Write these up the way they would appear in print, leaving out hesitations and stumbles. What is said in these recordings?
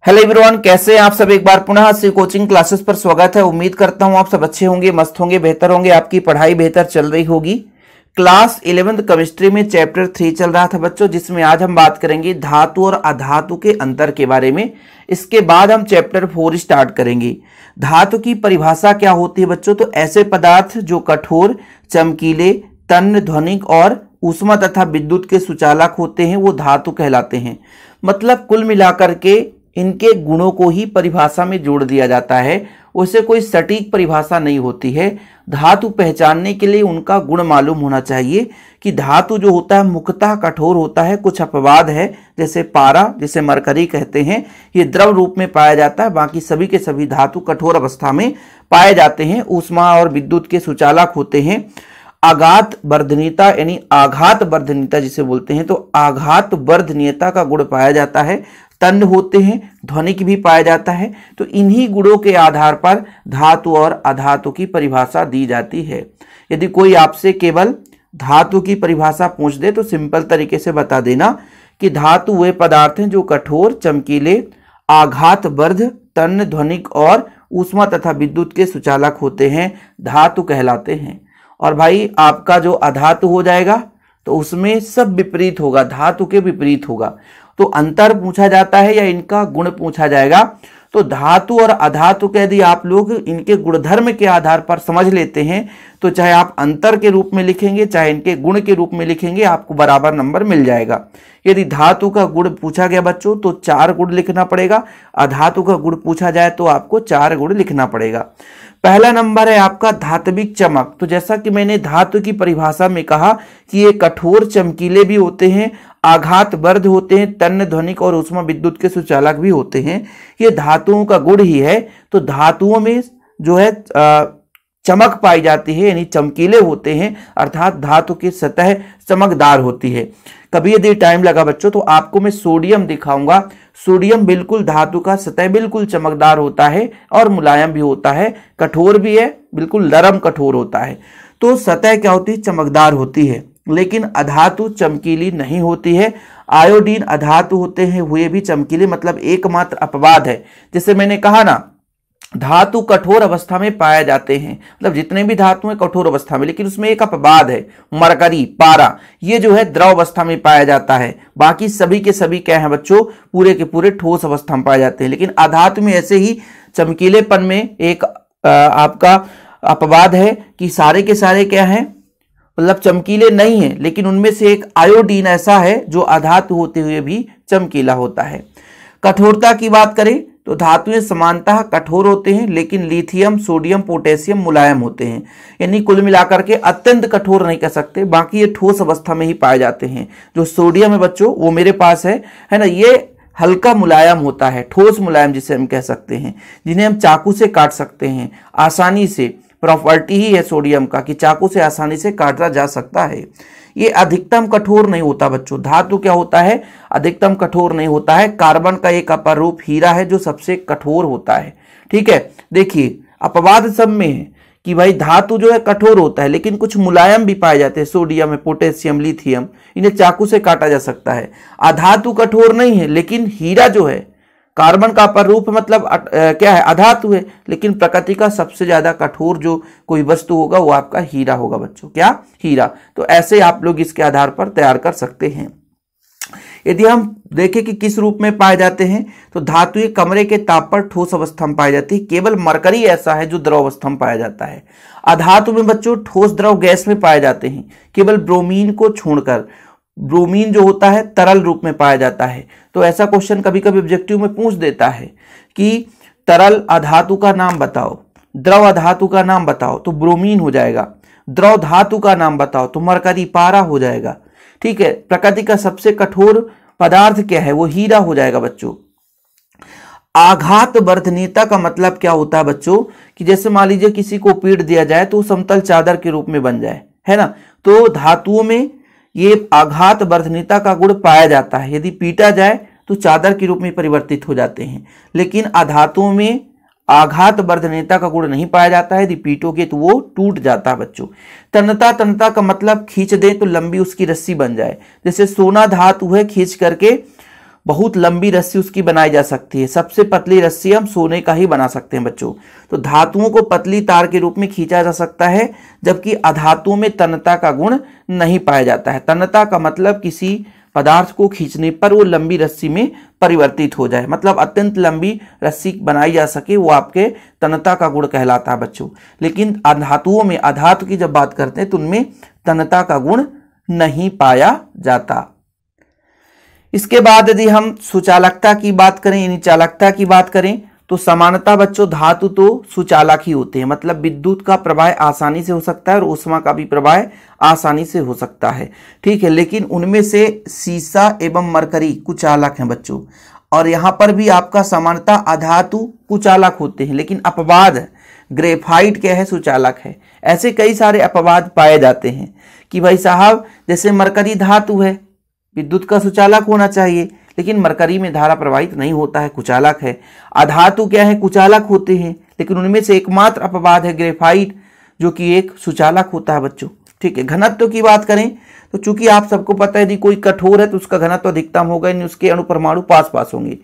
Hello everyone, कैसे हैं आप सब। एक बार पुनः श्री कोचिंग क्लासेस पर स्वागत है। उम्मीद करता हूं आप सब अच्छे होंगे, मस्त होंगे, बेहतर होंगे, आपकी पढ़ाई बेहतर चल रही होगी। क्लास 11th केमिस्ट्री में चैप्टर 3 चल रहा था बच्चों, जिसमें आज हम बात करेंगे धातु और अधातु के अंतर के बारे में। इसके बाद हम चैप्टर 4 स्टार्ट करेंगे। धातु की परिभाषा क्या होती है बच्चों? तो ऐसे पदार्थ जो कठोर, चमकीले, तन्य, ध्वनिक और ऊष्मा तथा विद्युत के सुचालक होते हैं वो धातु कहलाते हैं। मतलब कुल मिलाकर के इनके गुणों को ही परिभाषा में जोड़ दिया जाता है, उससे कोई सटीक परिभाषा नहीं होती है। धातु पहचानने के लिए उनका गुण मालूम होना चाहिए कि धातु जो होता है मुख्यतः कठोर होता है। कुछ अपवाद है, जैसे पारा, जिसे मरकरी कहते हैं, ये द्रव रूप में पाया जाता है। बाकी सभी के सभी धातु कठोर अवस्था में पाए जाते हैं, ऊष्मा और विद्युत के सुचालक होते हैं। आघात वर्धनीयता यानी आघात वर्धनीयता जिसे बोलते हैं, तो आघात वर्धनीयता का गुण पाया जाता है। तन्य होते हैं, ध्वनिक भी पाया जाता है। तो इन्हीं गुणों के आधार पर धातु और अधातु की परिभाषा दी जाती है। यदि कोई आपसे केवल धातु की परिभाषा पूछ दे तो सिंपल तरीके से बता देना कि धातु वे पदार्थ हैं जो कठोर, चमकीले, आघातवर्ध, तन्य, ध्वनिक और ऊष्मा तथा विद्युत के सुचालक होते हैं, धातु कहलाते हैं। और भाई आपका जो अधातु हो जाएगा तो उसमें सब विपरीत होगा, धातु के विपरीत होगा। तो अंतर पूछा जाता है या इनका गुण पूछा जाएगा, तो धातु और अधातु के यदि आप लोग इनके गुणधर्म के आधार पर समझ लेते हैं तो चाहे आप अंतर के रूप में लिखेंगे चाहे इनके गुण के रूप में लिखेंगे, आपको बराबर नंबर मिल जाएगा। यदि धातु का गुण पूछा गया बच्चों तो 4 गुण लिखना पड़ेगा, अधातु का गुण पूछा जाए तो आपको 4 गुण लिखना पड़ेगा। पहला नंबर है आपका धात्विक चमक। तो जैसा कि मैंने धातु की परिभाषा में कहा कि ये कठोर, चमकीले भी होते हैं, आघातवर्ध होते हैं, तन्य, ध्वनिक और ऊष्मा विद्युत के सुचालक भी होते हैं। ये धातुओं का गुण ही है। तो धातुओं में जो है चमक पाई जाती है, यानी चमकीले होते हैं, अर्थात धातु की सतह चमकदार होती है। कभी यदि टाइम लगा बच्चों तो आपको मैं सोडियम दिखाऊंगा। सोडियम बिल्कुल धातु का सतह बिल्कुल चमकदार होता है और मुलायम भी होता है, कठोर भी है, बिल्कुल नरम कठोर होता है। तो सतह क्या होती है? चमकदार होती है। लेकिन अधातु चमकीली नहीं होती है। आयोडीन अधातु होते हैं, हुए भी चमकीले, मतलब एकमात्र अपवाद है। जैसे मैंने कहा ना, धातु कठोर अवस्था में पाए जाते हैं, मतलब जितने भी धातु हैं कठोर अवस्था में, लेकिन उसमें एक अपवाद है, मरकरी, पारा, ये जो है द्रव अवस्था में पाया जाता है। बाकी सभी के सभी क्या है बच्चों? पूरे के पूरे ठोस अवस्था में पाए जाते हैं। लेकिन अधातु में ऐसे ही चमकीलेपन में एक आपका अपवाद है कि सारे के सारे क्या है, मतलब चमकीले नहीं है, लेकिन उनमें से एक आयोडीन ऐसा है जो अधातु होते हुए भी चमकीला होता है। कठोरता की बात करें तो धातुएं समानतः कठोर होते हैं, लेकिन लिथियम, सोडियम, पोटेशियम मुलायम होते हैं। यानी कुल मिलाकर के अत्यंत कठोर नहीं कह सकते, बाकी ये ठोस अवस्था में ही पाए जाते हैं। जो सोडियम है बच्चों वो मेरे पास है ना, ये हल्का मुलायम होता है, ठोस मुलायम जिसे हम कह सकते हैं, जिन्हें हम चाकू से काट सकते हैं आसानी से। प्रॉपर्टी ही है सोडियम का कि चाकू से आसानी से काटा जा सकता है। ये अधिकतम कठोर नहीं होता बच्चों। धातु क्या होता है? अधिकतम कठोर नहीं होता है। कार्बन का एक अपर रूप हीरा है जो सबसे कठोर होता है। ठीक है, देखिए अपवाद सब में है कि भाई धातु जो है कठोर होता है, लेकिन कुछ मुलायम भी पाए जाते हैं। सोडियम है, पोटेशियम, लिथियम, इन्हें चाकू से काटा जा सकता है। अधातु कठोर नहीं है, लेकिन हीरा जो है कार्बन का अपर रूप मतलब क्या है? अधातु है, लेकिन प्रकृति का सबसे ज्यादा कठोर जो कोई वस्तु होगा वो आपका हीरा होगा बच्चों। क्या? हीरा। तो ऐसे आप लोग इसके आधार पर तैयार कर सकते हैं। यदि हम देखें कि किस रूप में पाए जाते हैं तो धातु कमरे के ताप पर ठोस अवस्था में पाई जाती है। केवल मरकरी ऐसा है जो द्रव अवस्था में पाया जाता है। अधातु में बच्चों ठोस, द्रव, गैस में पाए जाते हैं, केवल ब्रोमीन को छोड़कर। ब्रोमीन जो होता है तरल रूप में पाया जाता है। तो ऐसा क्वेश्चन कभी कभी ऑब्जेक्टिव में पूछ देता है कि तरल अधातु का नाम बताओ, द्रव अधातु का नाम बताओ, तो ब्रोमीन हो जाएगा। द्रव धातु का नाम बताओ तो मरकरी, पारा हो जाएगा। ठीक है, प्रकृति का सबसे कठोर पदार्थ क्या है? वो हीरा हो जाएगा बच्चों। आघात वर्धनीयता का मतलब क्या होता है बच्चों? कि जैसे मान लीजिए किसी को पीट दिया जाए तो समतल चादर के रूप में बन जाए, है ना। तो धातुओं में ये आघात वर्धनीयता का गुण पाया जाता है। यदि पीटा जाए तो चादर के रूप में परिवर्तित हो जाते हैं, लेकिन अधातुओं में आघात वर्धनीयता का गुण नहीं पाया जाता है। यदि पीटोगे तो वो टूट जाता है बच्चों। तन्यता, तन्यता का मतलब खींच दे तो लंबी उसकी रस्सी बन जाए। जैसे सोना धातु है, खींच करके बहुत लंबी रस्सी उसकी बनाई जा सकती है। सबसे पतली रस्सी हम सोने का ही बना सकते हैं बच्चों। तो धातुओं को पतली तार के रूप में खींचा जा सकता है, जबकि अधातुओं में तन्यता का गुण नहीं पाया जाता है। तन्यता का मतलब किसी पदार्थ को खींचने पर वो लंबी रस्सी में परिवर्तित हो जाए, मतलब अत्यंत लंबी रस्सी बनाई जा सके, वो आपके तन्यता का गुण कहलाता है बच्चों। लेकिन अधातुओं में, अधातु की जब बात करते हैं तो उनमें तन्यता का गुण नहीं पाया जाता। इसके बाद यदि हम सुचालकता की बात करें, यानी चालकता की बात करें, तो समानता बच्चों धातु तो सुचालक ही होते हैं, मतलब विद्युत का प्रवाह आसानी से हो सकता है और ऊष्मा का भी प्रवाह आसानी से हो सकता है, ठीक है। लेकिन उनमें से सीसा एवं मरकरी कुचालक हैं बच्चों। और यहाँ पर भी आपका समानता अधातु कुचालक होते हैं, लेकिन अपवाद ग्रेफाइट क्या है, सुचालक है। ऐसे कई सारे अपवाद पाए जाते हैं कि भाई साहब जैसे मरकरी धातु है, विद्युत का सुचालक होना चाहिए, लेकिन मरकरी में धारा प्रवाहित नहीं होता है, कुचालक है। अधातु क्या है, कुचालक होते हैं, लेकिन उनमें से एकमात्र अपवाद है ग्रेफाइट, जो कि एक सुचालक होता है बच्चों, ठीक है। घनत्व की बात करें तो चूंकि आप सबको पता है यदि कोई कठोर है तो उसका घनत्व अधिकतम होगा, यानी उसके अणुपरमाणु पास पास होंगे।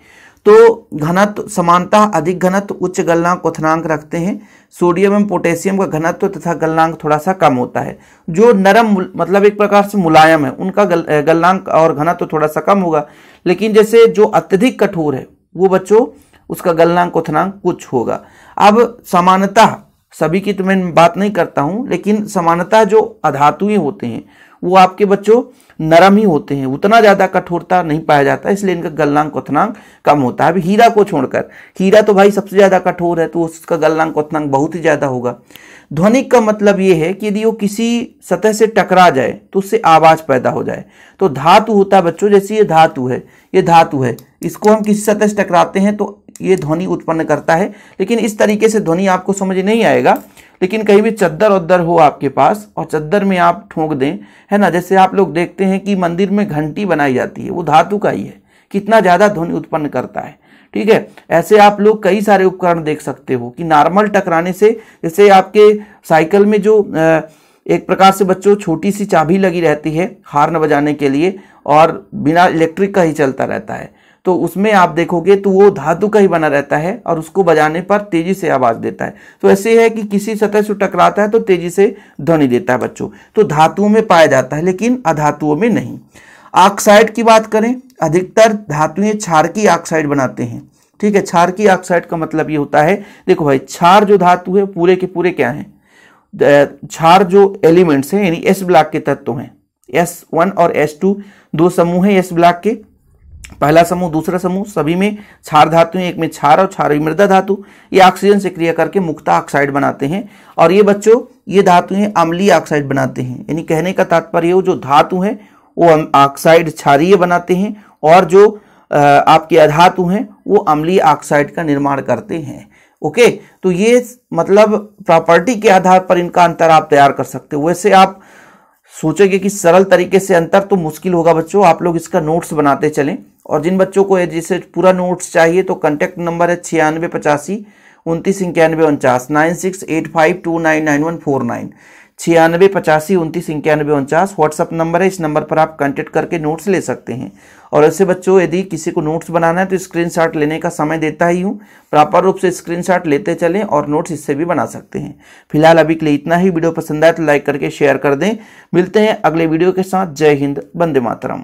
तो घनत्व समानता अधिक घनत्व उच्च गलनांक क्वथनांक रखते हैं। सोडियम एवं पोटेशियम का घनत्व तथा गलनांक थोड़ा सा कम होता है। जो नरम मतलब एक प्रकार से मुलायम है उनका गलनांक और घनत्व थोड़ा सा कम होगा, लेकिन जैसे जो अत्यधिक कठोर है वो बच्चों उसका गलनांक क्वथनांक कुछ होगा। अब समानता सभी की तो मैं बात नहीं करता हूं, लेकिन समानता जो अधातुएं होते हैं वो आपके बच्चों नरम ही होते हैं, उतना ज्यादा कठोरता नहीं पाया जाता, इसलिए इनका गलनांक क्वथनांक कम होता है। अभी हीरा को छोड़कर, हीरा तो भाई सबसे ज्यादा कठोर है तो उसका गलनांक क्वथनांक बहुत ही ज्यादा होगा। ध्वनिक का मतलब ये है कि यदि वो किसी सतह से टकरा जाए तो उससे आवाज पैदा हो जाए। तो धातु होता है बच्चों, जैसे ये धातु है, ये धातु है, इसको हम किसी सतह से टकराते हैं तो ये ध्वनि उत्पन्न करता है। लेकिन इस तरीके से ध्वनि आपको समझ नहीं आएगा, लेकिन कहीं भी चद्दर उद्दर हो आपके पास और चद्दर में आप ठोक दें, है ना, जैसे आप लोग देखते हैं कि मंदिर में घंटी बनाई जाती है, वो धातु का ही है, कितना ज्यादा ध्वनि उत्पन्न करता है, ठीक है। ऐसे आप लोग कई सारे उपकरण देख सकते हो कि नॉर्मल टकराने से, जैसे आपके साइकिल में जो एक प्रकार से बच्चों छोटी सी चाबी लगी रहती है हॉर्न बजाने के लिए और बिना इलेक्ट्रिक का ही चलता रहता है, तो उसमें आप देखोगे तो वो धातु का ही बना रहता है और उसको बजाने पर तेजी से आवाज देता है। तो ऐसे है कि किसी सतह से टकराता है तो तेजी से ध्वनि देता है बच्चों। तो धातुओं में पाया जाता है लेकिन अधातुओं में नहीं। ऑक्साइड की बात करें, अधिकतर धातुएं क्षारकीय ऑक्साइड बनाते हैं, ठीक है। क्षारकीय ऑक्साइड का मतलब ये होता है, देखो भाई क्षार जो धातु है पूरे के पूरे क्या है, क्षार जो एलिमेंट्स हैं यानी एस ब्लॉक के तत्व हैं, S1 और S2 दो समूह हैं एस ब्लॉक के, पहला समूह दूसरा समूह, सभी में क्षार धातु है, एक में क्षार और क्षारीय मृदा धातु, ये ऑक्सीजन से क्रिया करके मुक्ता ऑक्साइड बनाते हैं। और ये बच्चों ये धातुएं अम्लीय ऑक्साइड बनाते हैं, यानी कहने का तात्पर्य जो धातु है वो ऑक्साइड क्षारीय बनाते हैं और जो आपके अधातु हैं वो अम्लीय ऑक्साइड का निर्माण करते हैं। ओके, तो ये मतलब प्रॉपर्टी के आधार पर इनका अंतर आप तैयार कर सकते हो। वैसे आप सोचेंगे कि सरल तरीके से अंतर तो मुश्किल होगा बच्चों, आप लोग इसका नोट्स बनाते चलें। और जिन बच्चों को जैसे पूरा नोट्स चाहिए तो कांटेक्ट नंबर है 9685 29 91 49 9685299149 9685 29 91 49 व्हाट्सअप नंबर है। इस नंबर पर आप कांटेक्ट करके नोट्स ले सकते हैं। और ऐसे बच्चों यदि किसी को नोट्स बनाना है तो स्क्रीनशॉट लेने का समय देता ही हूँ, प्रॉपर रूप से स्क्रीनशॉट लेते चलें और नोट्स इससे भी बना सकते हैं। फिलहाल अभी के लिए इतना ही। वीडियो पसंद आए तो लाइक करके शेयर कर दें। मिलते हैं अगले वीडियो के साथ। जय हिंद, वंदे मातरम।